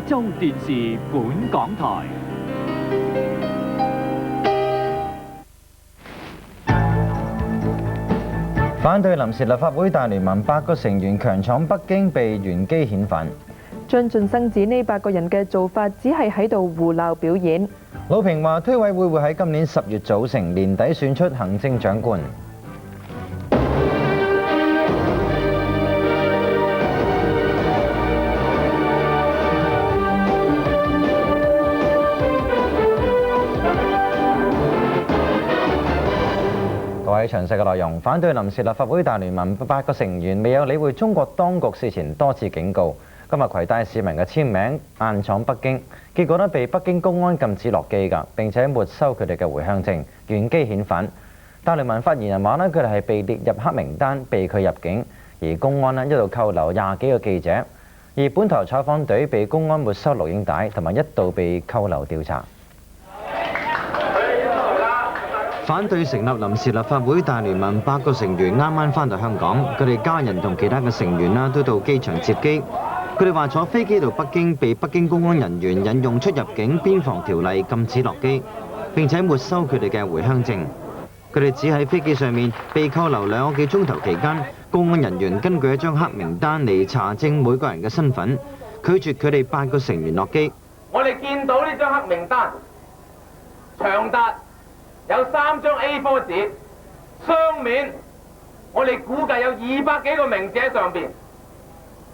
洲電視本港台。反對臨時立法會大聯盟8個成員強闖北京被原機遣返。張晉生指呢8個人嘅做法只係喺度胡鬧表演。魯平話推委會會喺今年10月組成，年底選出行政長官。各位詳細嘅內容，反對臨時立法會大聯盟8個成員未有理會中國當局事前多次警告，今日攜帶市民嘅簽名硬闖北京，結果被北京公安禁止落機㗎，並且沒收佢哋嘅回鄉證，原機遣返。大聯盟發言人話佢哋係被列入黑名單，被拒入境，而公安一度扣留20幾個記者，而本台採訪隊被公安沒收錄影帶，同埋一度被扣留調查。反對成立臨時立法會大聯盟8個成員啱啱返到香港，佢哋家人同其他嘅成員都到機場接機。佢哋話坐飛機到北京被北京公安人員引用出入境邊防條例禁止落機，並且沒收佢哋嘅回鄉證。佢哋只喺飛機上面被扣留2個幾鐘頭期間，公安人員根據一張黑名單嚟查證每個人嘅身份，拒絕佢哋8個成員落機。我哋見到呢張黑名單，長達有3張 A4 紙，雙面，我哋估計有200幾個名字喺上邊，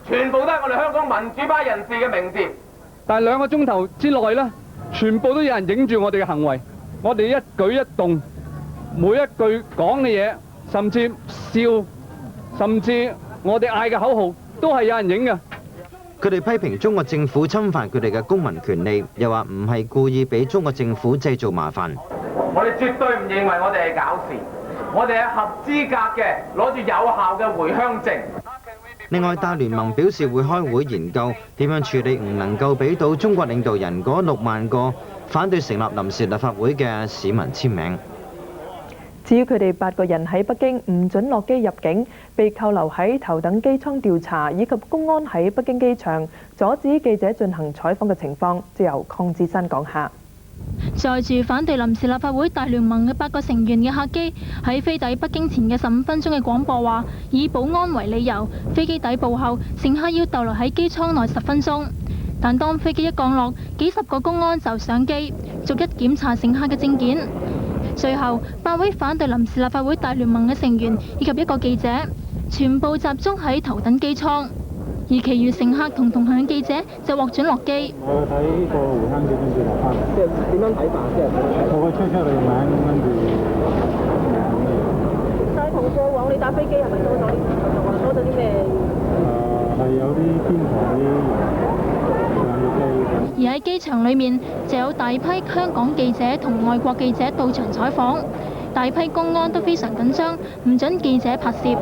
全部都係我哋香港民主派人士嘅名字。但係2個鐘頭之內呢，全部都有人影住我哋嘅行為，我哋一舉一動，每一句講嘅嘢，甚至笑，甚至我哋嗌嘅口號，都係有人影嘅。佢哋批評中國政府侵犯佢哋嘅公民權利，又話唔係故意俾中國政府製造麻煩。我哋絕對唔認為我哋係搞事，我哋係合資格嘅，攞住有效嘅回鄉證。另外，大聯盟表示會開會研究點樣處理唔能夠俾到中國領導人嗰6萬個反對成立臨時立法會嘅市民簽名。至於佢哋8個人喺北京唔准落機入境，被扣留喺頭等機艙調查，以及公安喺北京機場阻止記者進行採訪嘅情況，就由鄺志新講下。載住反對臨時立法會大聯盟嘅8個成員嘅客機喺飛抵北京前嘅15分鐘嘅廣播話，以保安為理由，飛機抵埗後，乘客要逗留喺機艙內10分鐘。但當飛機一降落，幾十個公安就上機，逐一檢查乘客嘅證件。最後8位反對臨時立法會大聯盟嘅成員以及1個記者，全部集中喺頭等機艙。而其餘乘客同同行嘅記者就獲准落機。我睇個回鄉證跟住落翻嚟，即係點樣睇法？即係我個出嚟名跟住。但係同過往你搭飛機係咪多咗啲多咗啲咩？係有啲偏旁啲上嘅機。而喺機場裏面就有大批香港記者同外國記者到場採訪，大批公安都非常緊張，唔准記者拍攝。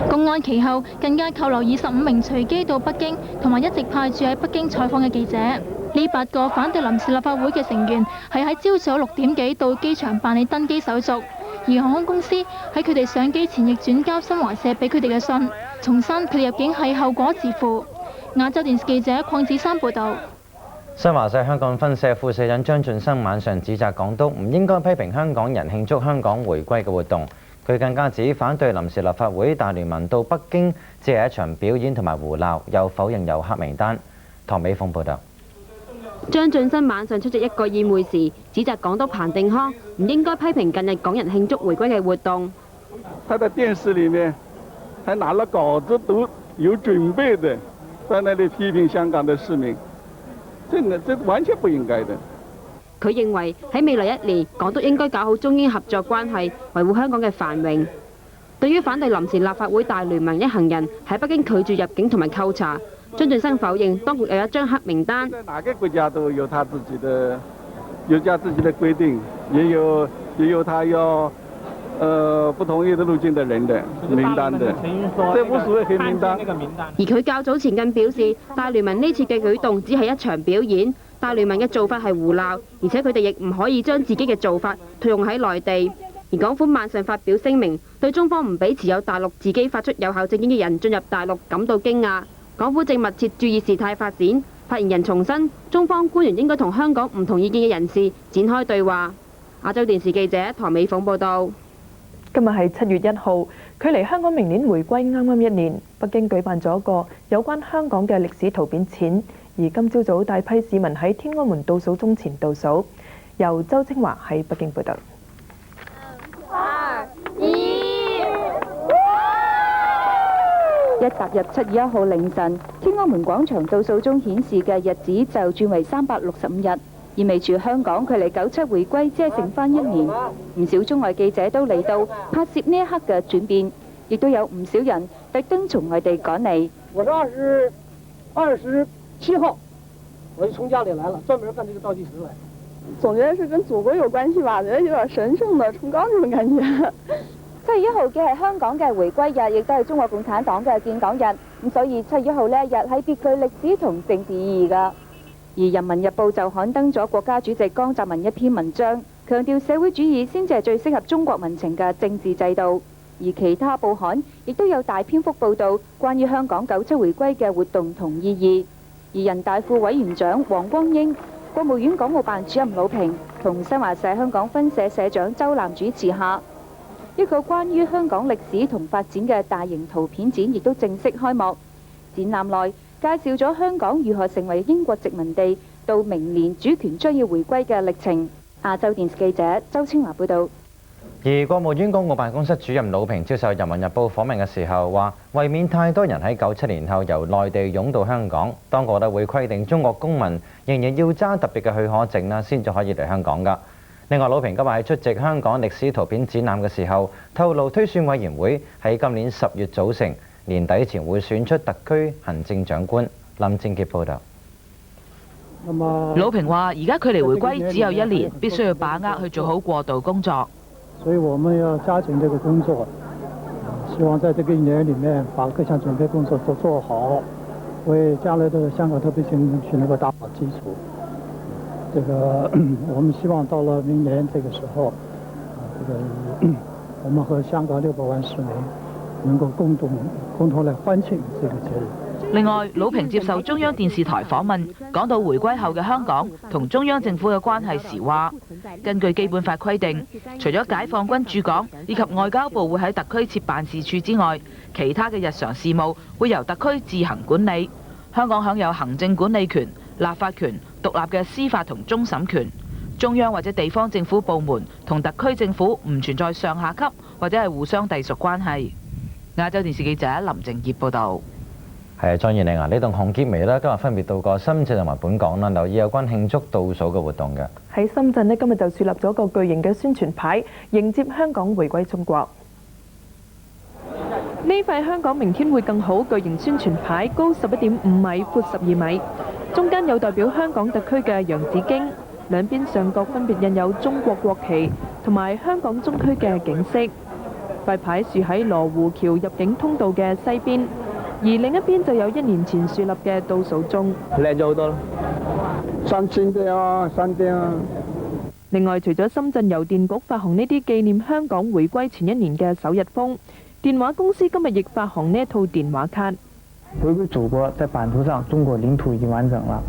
公安其後更加扣留25名隨機到北京同埋一直派駐喺北京採訪嘅記者。呢8個反對臨時立法會嘅成員係喺朝早6點幾到機場辦理登機手續，而航空公司喺佢哋上機前亦轉交新華社俾佢哋嘅信，重申佢哋入境係後果自負。亞洲電視記者鄺子珊報導。新華社香港分社副社長張晉生晚上指責港督唔應該批評香港人慶祝香港回歸嘅活動。佢更加指反對臨時立法會大聯盟到北京只係一場表演同埋胡鬧，又否認有黑名單。唐美鳳報導。張晉生晚上出席一個宴會時，指責港督彭定康唔應該批評近日港人慶祝回歸嘅活動。他在電視裡面還拿了稿子都有準備的，在那裡批評香港的市民，這完全不應該的。佢認為喺未來1年，港督應該搞好中英合作關係，維護香港嘅繁榮。對於反對臨時立法會大聯盟一行人喺北京拒絕入境同埋扣查，張晉生否認當局有一張黑名單。在哪個國家都有他自己的規定，也有他要不同意的入境的人的名單的，這無所謂黑名單。而佢較早前更表示，大聯盟呢次嘅舉動只係一場表演。大聯盟嘅做法係胡鬧，而且佢哋亦唔可以將自己嘅做法套用喺內地。而港府晚上發表聲明，對中方唔俾持有大陸自己發出有效證件嘅人進入大陸感到驚訝。港府正密切注意事態發展。發言人重申，中方官員應該同香港唔同意見嘅人士展開對話。亞洲電視記者唐美鳳報導。今日係7月1號，距離香港明年回歸啱啱1年。北京舉辦咗一個有關香港嘅歷史圖片展，而今朝早大批市民喺天安門倒數鐘前倒數。由周清華喺北京報導。一踏入7月1號凌晨，天安門廣場倒數鐘顯示嘅日子就轉為365日，意味住香港距離97回歸只係剩翻1年。唔少中外記者都嚟到拍攝呢一刻嘅轉變，亦都有唔少人特登從外地趕嚟。我是27號，我就從家裡來了，專門幹這個倒計時來。總覺得是跟祖國有關係吧，覺得有點神聖的崇高那種感覺。7月1號嘅係香港嘅回歸日，亦都係中國共產黨嘅建黨日，咁所以7月1號呢一日係別具歷史同政治意義㗎。而《人民日報》就刊登咗國家主席江澤民一篇文章，強調社會主義先至係最適合中國民情嘅政治制度。而其他報刊亦都有大篇幅報導關於香港97回歸嘅活動同意義。而人大副委員長黃光英、國務院港澳辦主任魯平同新華社香港分社社長周南主持下，一個關於香港歷史同發展嘅大型圖片展亦都正式開幕。展覽內介紹咗香港如何成為英國殖民地，到明年主權將要回歸嘅歷程。亞洲電視記者周清華報導。而國務院港澳辦公室主任魯平接受《人民日報》訪問嘅時候話，為免太多人喺97年後由內地湧到香港，當局會規定中國公民仍然要揸特別嘅許可證啦，先至可以嚟香港㗎。另外，魯平今日喺出席香港歷史圖片展覽嘅時候，透露推選委員會喺今年10月組成，年底前會選出特區行政長官。林正傑報導。魯平話：而家距離回歸只有1年，必須要把握去做好過渡工作。所以我們要加緊這個工作，希望在這個1年裡面把各項準備工作都做好，為將來的香港特別行政區能夠打好基礎。這個我們希望到了明年這個時候，我們和香港600萬市民能夠共同來歡慶這個節日。另外，魯平接受中央電視台訪問，講到回歸後嘅香港同中央政府嘅關係時話：根據基本法規定，除咗解放軍駐港以及外交部會喺特區設辦事處之外，其他嘅日常事務會由特區自行管理。香港享有行政管理權、立法權、獨立嘅司法同終審權。中央或者地方政府部門同特區政府唔存在上下級或者係互相隸屬關係。亞洲電視記者林靜業報導。係啊，莊燕玲啊，你同洪潔薇呢今日分別到過深圳同埋本港啦，留意有關慶祝倒數嘅活動嘅。喺深圳呢，今日就樹立咗個巨型嘅宣傳牌，迎接香港回歸中國。呢塊香港明天會更好巨型宣傳牌高11.5米，闊12米，中間有代表香港特區嘅洋紫荊，兩邊上角分別印有中國國旗同埋香港中區嘅景色。塊牌豎喺羅湖橋入境通道嘅西邊。而另一邊就有1年前樹立嘅倒數鐘，靚咗好多咯，新鮮啲啊，新啲啊！另外，除咗深圳郵電局發行呢啲紀念香港回歸前1年嘅首日封，電話公司今日亦發行呢一套電話卡。回歸祖國，在版圖上，中國領土已經完整了。